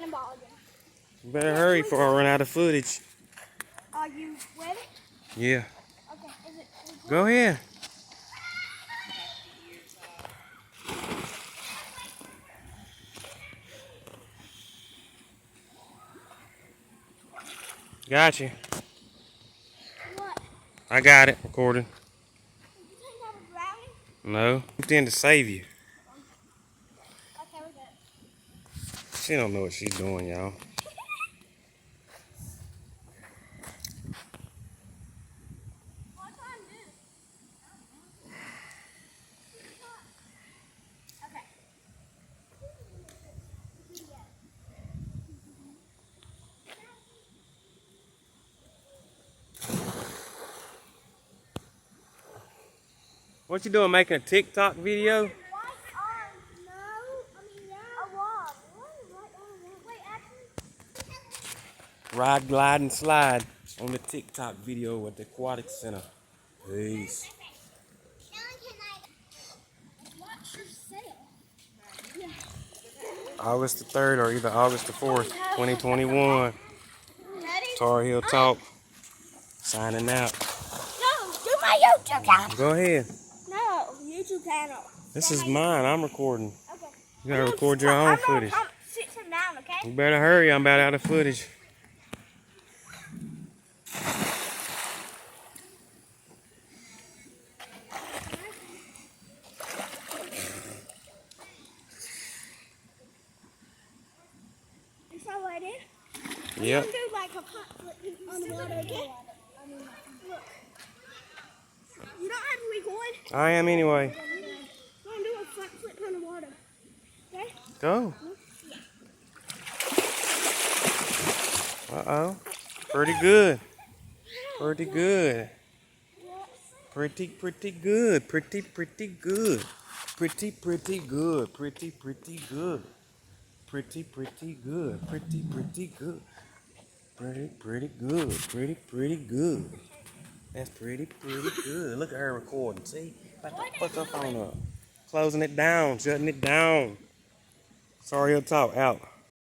cannonball again. You better hurry before I run out of footage. Are you ready? Yeah. Okay. Is it Go ahead. Gotcha. what? I got it. Recording. Did you think I was drowning? No. I'm trying to save you. Okay, we're good. She don't know what she's doing, y'all. What time is it? Okay. What you doing? Making a TikTok video? Right arm. No. I mean, yeah. A wall. Right arm. Wait, actually. Ride, glide, and slide on the TikTok video at the Aquatic Center. Peace. Watch yourself. Yeah. August the 3rd or either August the 4th, 2021. Ready? Tar Heel Talk. Signing out. No, do my YouTube channel. Go ahead. No, YouTube channel. This is mine. I'm recording. Okay. You gotta record your own footage. Sit him down, okay? You better hurry. I'm about out of footage. Is that what I did? Yep. Do like a hot flip on the water, okay? Look. You don't have to record. I am anyway. I'm gonna do a front flip on the water. Okay? Go. Uh-oh. Pretty good. Pretty good. Pretty good. Pretty, pretty good. Pretty good. Pretty, good. Pretty good. Pretty good. Pretty good. Pretty good. Pretty good. That's pretty good. Look at her recording. See? About to fuck her phone up. Closing it down. Shutting it down. Sorry, I'll talk. Out.